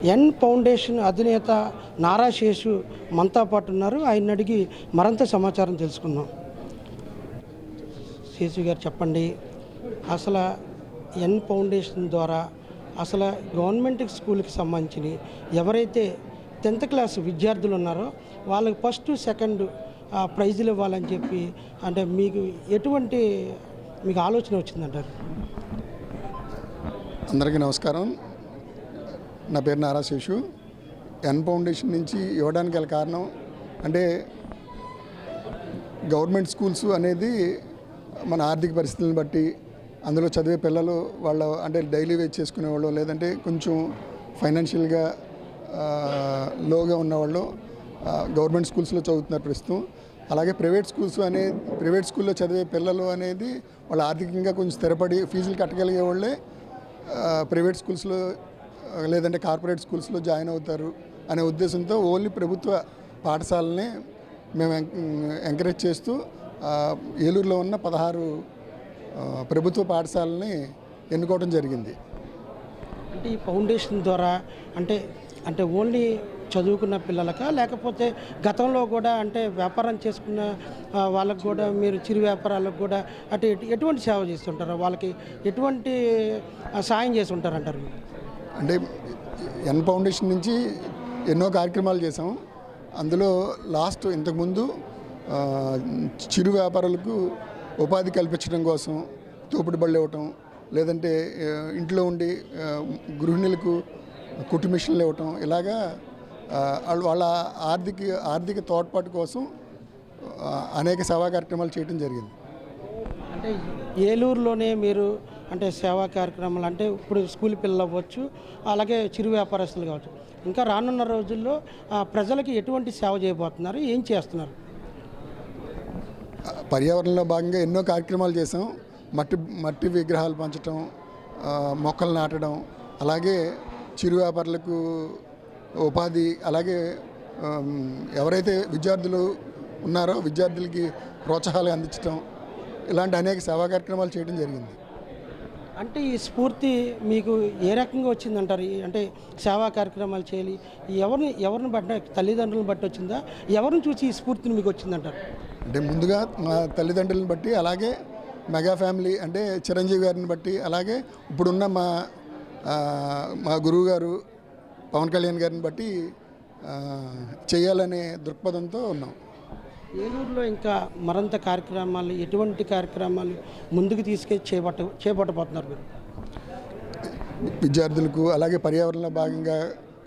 ఎన్ foundation అధినేత నారా శేషు మనతో పాటు ఉన్నారు. ఆయన అడిగి మరింత సమాచారం తెలుసుకుందాం. శేషు గారు చెప్పండి, అసలు ఎన్ ఫౌండేషన్ ద్వారా అసలు గవర్నమెంట్ స్కూల్కి సంబంధించి ఎవరైతే 10th క్లాస్ విద్యార్థులు ఉన్నారో వాళ్ళకి ఫస్ట్ సెకండ్ ప్రైజులు ఇవ్వాలని చెప్పి అంటే మీకు ఎటువంటి ఆలోచన వచ్చిందంటారు? అందరికీ నమస్కారం. నా పేరు నారా శేషు. ఎన్ ఫౌండేషన్ నుంచి ఇవ్వడానికి గల కారణం అంటే గవర్నమెంట్ స్కూల్స్ అనేది మన ఆర్థిక పరిస్థితులను బట్టి అందులో చదివే పిల్లలు వాళ్ళ అంటే డైలీ వేజ్ చేసుకునేవాళ్ళు లేదంటే కొంచెం ఫైనాన్షియల్గా లోగా ఉన్నవాళ్ళు గవర్నమెంట్ స్కూల్స్లో చదువుతున్నారు ప్రస్తుతం. అలాగే ప్రైవేట్ స్కూల్లో చదివే పిల్లలు అనేది వాళ్ళు ఆర్థికంగా కొంచెం స్థిరపడి ఫీజులు కట్టగలిగే వాళ్ళే ప్రైవేట్ స్కూల్స్లో లేదంటే కార్పొరేట్ స్కూల్స్లో జాయిన్ అవుతారు అనే ఉద్దేశంతో ఓన్లీ ప్రభుత్వ పాఠశాలని మేము ఎంకరేజ్ చేస్తూ ఏలూరులో ఉన్న 16 ప్రభుత్వ పాఠశాలని ఎన్నుకోవడం జరిగింది. అంటే ఈ ఫౌండేషన్ ద్వారా అంటే ఓన్లీ చదువుకున్న పిల్లలకా లేకపోతే గతంలో కూడా అంటే వ్యాపారం చేసుకున్న వాళ్ళకు కూడా మీరు చిరు వ్యాపారాలకు కూడా అంటే ఎటువంటి సేవ చేస్తుంటారు? వాళ్ళకి ఎటువంటి సాయం చేసి ఉంటారంటారు? అంటే ఎన్ ఫౌండేషన్ నుంచి ఎన్నో కార్యక్రమాలు చేసాం. అందులో లాస్ట్ ఇంతకుముందు చిరు వ్యాపారులకు ఉపాధి కల్పించడం కోసం తోపుడు బళ్ళు ఇవ్వటం, లేదంటే ఇంట్లో ఉండి గృహిణులకు కుట్టు మిషన్లు ఇవ్వటం, ఇలాగా వాళ్ళ ఆర్థిక తోడ్పాటు కోసం అనేక సేవా కార్యక్రమాలు చేయడం జరిగింది. అంటే ఏలూరులోనే మీరు అంటే సేవా కార్యక్రమాలు అంటే ఇప్పుడు స్కూల్ పిల్లలు అవ్వచ్చు, అలాగే చిరు వ్యాపారస్తులు కావచ్చు, ఇంకా రానున్న రోజుల్లో ప్రజలకి ఎటువంటి సేవ చేయబోతున్నారు, ఏం చేస్తున్నారు? పర్యావరణంలో భాగంగా ఎన్నో కార్యక్రమాలు చేసాం. మట్టి విగ్రహాలు పంచడం, మొక్కలు నాటడం, అలాగే చిరు వ్యాపారులకు ఉపాధి, అలాగే ఎవరైతే విద్యార్థులు ఉన్నారో విద్యార్థులకి ప్రోత్సాహాలు అందించడం, ఇలాంటి అనేక సేవా కార్యక్రమాలు చేయడం జరిగింది. అంటే ఈ స్ఫూర్తి మీకు ఏ రకంగా వచ్చిందంటారు? అంటే సేవా కార్యక్రమాలు చేయాలి ఎవరిని బట్టి, తల్లిదండ్రులను బట్టి వచ్చిందా, ఎవరిని చూసి ఈ స్ఫూర్తిని మీకు వచ్చిందంటారు? అంటే ముందుగా మా తల్లిదండ్రులను బట్టి, అలాగే మెగా ఫ్యామిలీ అంటే చిరంజీవి గారిని బట్టి, అలాగే ఇప్పుడున్న మా గురువు గారు పవన్ కళ్యాణ్ గారిని బట్టి చేయాలనే దృక్పథంతో ఉన్నాం. ఏలూరులో ఇంకా మరింత కార్యక్రమాలు, ఎటువంటి కార్యక్రమాలు ముందుకు తీసుకెళ్ళి చేపట్టబోతున్నారు మీరు? విద్యార్థులకు అలాగే పర్యావరణంలో భాగంగా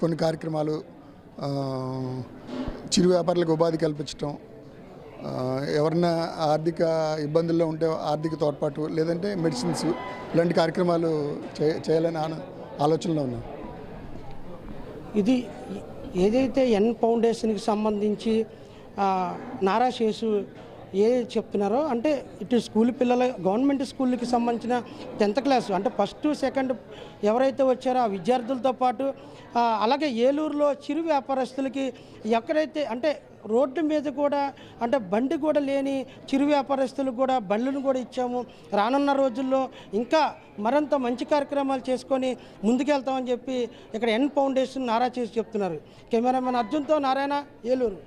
కొన్ని కార్యక్రమాలు, చిరు వ్యాపారులకు ఉపాధి కల్పించడం, ఎవరన్నా ఆర్థిక ఇబ్బందుల్లో ఉంటే ఆర్థిక తోడ్పాటు, లేదంటే మెడిసిన్స్, ఇలాంటి కార్యక్రమాలు చేయాలని ఆలోచనలో ఉన్నాం. ఇది ఏదైతే ఎన్ ఫౌండేషన్కి సంబంధించి నారా శేషు ఏదైతే చెప్తున్నారో అంటే ఇటు స్కూల్ పిల్లల గవర్నమెంట్ స్కూల్కి సంబంధించిన 10th క్లాస్ అంటే ఫస్ట్ సెకండ్ ఎవరైతే వచ్చారో ఆ విద్యార్థులతో పాటు అలాగే ఏలూరులో చిరు వ్యాపారస్తులకి ఎక్కడైతే అంటే రోడ్డు మీద కూడా అంటే బండి కూడా లేని చిరు వ్యాపారస్తులకు కూడా బండ్లను కూడా ఇచ్చాము. రానున్న రోజుల్లో ఇంకా మరింత మంచి కార్యక్రమాలు చేసుకొని ముందుకెళ్తామని చెప్పి ఇక్కడ ఎన్ ఫౌండేషన్ నారా చేసి చెప్తున్నారు. కెమెరామెన్ అర్జున్తో నారాయణ, ఏలూరు.